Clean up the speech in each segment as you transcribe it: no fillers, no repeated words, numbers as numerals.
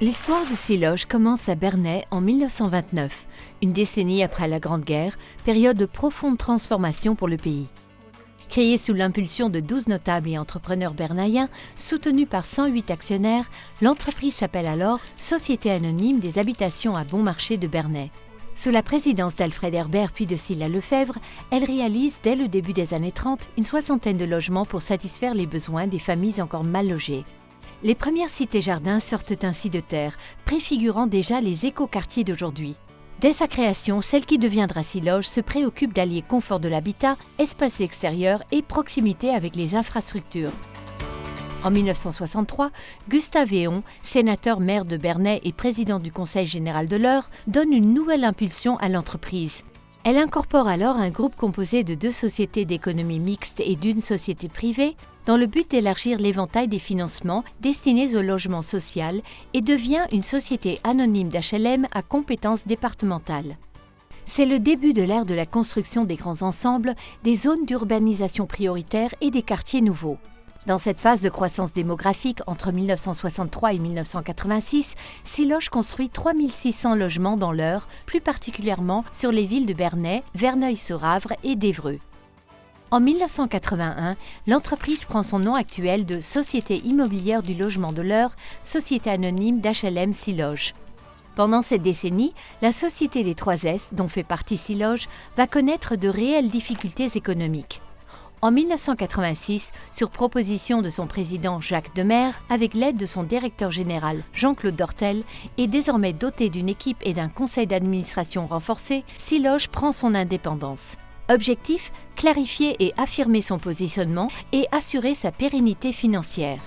L'histoire de Siloge commence à Bernay en 1929, une décennie après la Grande Guerre, période de profonde transformation pour le pays. Créée sous l'impulsion de 12 notables et entrepreneurs bernayens, soutenue par 108 actionnaires, l'entreprise s'appelle alors Société anonyme des habitations à bon marché de Bernay. Sous la présidence d'Alfred Herbert puis de Sylla Lefebvre, elle réalise dès le début des années 30 une soixantaine de logements pour satisfaire les besoins des familles encore mal logées. Les premières cités-jardins sortent ainsi de terre, préfigurant déjà les écoquartiers d'aujourd'hui. Dès sa création, celle qui deviendra Siloge se préoccupe d'allier confort de l'habitat, espace extérieur et proximité avec les infrastructures. En 1963, Gustave Héon, sénateur maire de Bernay et président du Conseil général de l'Eure, donne une nouvelle impulsion à l'entreprise. Elle incorpore alors un groupe composé de 2 sociétés d'économie mixte et d'une société privée, dans le but d'élargir l'éventail des financements destinés au logement social et devient une société anonyme d'HLM à compétence départementale. C'est le début de l'ère de la construction des grands ensembles, des zones d'urbanisation prioritaire et des quartiers nouveaux. Dans cette phase de croissance démographique entre 1963 et 1986, Siloge construit 3600 logements dans l'Eure, plus particulièrement sur les villes de Bernay, Verneuil-sur-Avre et d'Évreux. En 1981, l'entreprise prend son nom actuel de Société immobilière du logement de l'Eure, société anonyme d'HLM Siloge. Pendant cette décennie, la Société des 3S, dont fait partie Siloge, va connaître de réelles difficultés économiques. En 1986, sur proposition de son président Jacques Demers, avec l'aide de son directeur général Jean-Claude Dortel, et désormais doté d'une équipe et d'un conseil d'administration renforcé, Siloge prend son indépendance. Objectif, clarifier et affirmer son positionnement et assurer sa pérennité financière.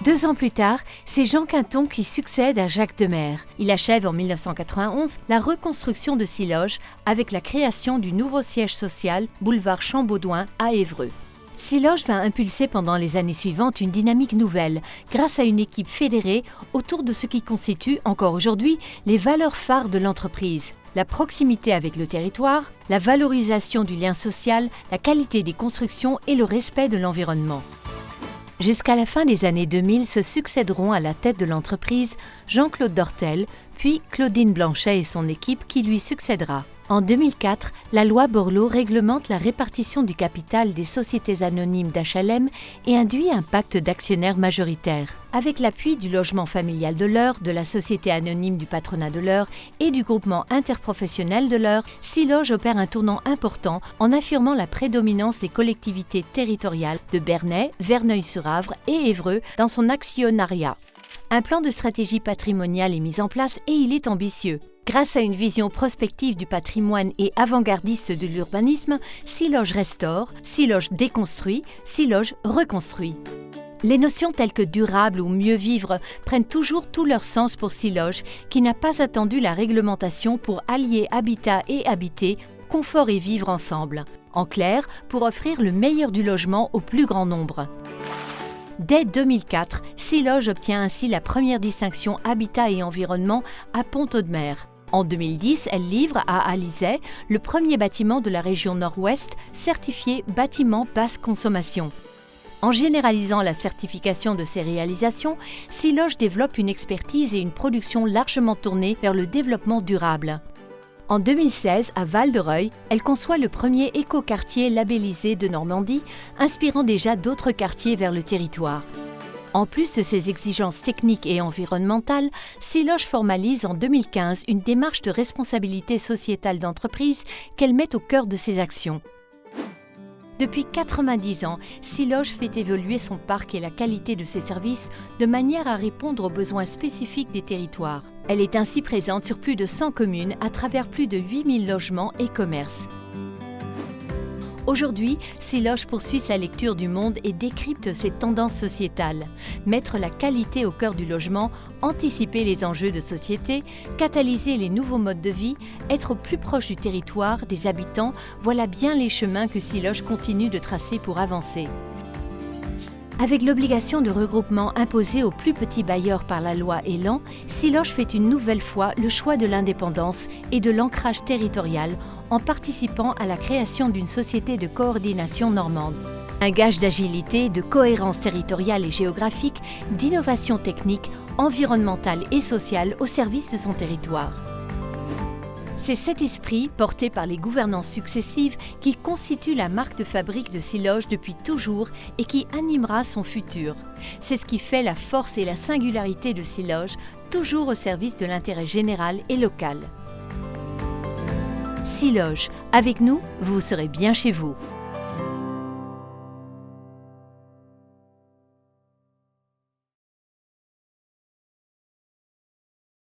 2 ans plus tard, c'est Jean Quinton qui succède à Jacques Demers. Il achève en 1991 la reconstruction de Siloge avec la création du nouveau siège social, boulevard Champbaudouin à Évreux. Siloge va impulser pendant les années suivantes une dynamique nouvelle, grâce à une équipe fédérée autour de ce qui constitue, encore aujourd'hui, les valeurs phares de l'entreprise. La proximité avec le territoire, la valorisation du lien social, la qualité des constructions et le respect de l'environnement. Jusqu'à la fin des années 2000 se succéderont à la tête de l'entreprise Jean-Claude Dortel, puis Claudine Blanchet et son équipe qui lui succédera. En 2004, la loi Borloo réglemente la répartition du capital des sociétés anonymes d'HLM et induit un pacte d'actionnaires majoritaires. Avec l'appui du logement familial de l'Eure, de la société anonyme du patronat de l'Eure et du groupement interprofessionnel de l'Eure, Siloge opère un tournant important en affirmant la prédominance des collectivités territoriales de Bernay, Verneuil-sur-Avre et Évreux dans son actionnariat. Un plan de stratégie patrimoniale est mis en place et il est ambitieux. Grâce à une vision prospective du patrimoine et avant-gardiste de l'urbanisme, Siloge restaure, Siloge déconstruit, Siloge reconstruit. Les notions telles que durable ou mieux vivre prennent toujours tout leur sens pour Siloge, qui n'a pas attendu la réglementation pour allier habitat et habiter, confort et vivre ensemble. En clair, pour offrir le meilleur du logement au plus grand nombre. Dès 2004, Siloge obtient ainsi la première distinction Habitat et Environnement à Pont-Audemer. En 2010, elle livre à Alizay le premier bâtiment de la région Nord-Ouest certifié bâtiment basse consommation. En généralisant la certification de ces réalisations, Siloge développe une expertise et une production largement tournées vers le développement durable. En 2016, à Val-de-Reuil, elle conçoit le premier écoquartier labellisé de Normandie, inspirant déjà d'autres quartiers vers le territoire. En plus de ces exigences techniques et environnementales, Siloge formalise en 2015 une démarche de responsabilité sociétale d'entreprise qu'elle met au cœur de ses actions. Depuis 90 ans, Siloge fait évoluer son parc et la qualité de ses services de manière à répondre aux besoins spécifiques des territoires. Elle est ainsi présente sur plus de 100 communes à travers plus de 8000 logements et commerces. Aujourd'hui, Siloge poursuit sa lecture du monde et décrypte ses tendances sociétales. Mettre la qualité au cœur du logement, anticiper les enjeux de société, catalyser les nouveaux modes de vie, être plus proche du territoire, des habitants, voilà bien les chemins que Siloge continue de tracer pour avancer. Avec l'obligation de regroupement imposée aux plus petits bailleurs par la loi Elan, Siloge fait une nouvelle fois le choix de l'indépendance et de l'ancrage territorial en participant à la création d'une société de coordination normande. Un gage d'agilité, de cohérence territoriale et géographique, d'innovation technique, environnemental et social au service de son territoire. C'est cet esprit, porté par les gouvernances successives, qui constitue la marque de fabrique de Siloge depuis toujours et qui animera son futur. C'est ce qui fait la force et la singularité de Siloge, toujours au service de l'intérêt général et local. Siloge, avec nous, vous serez bien chez vous.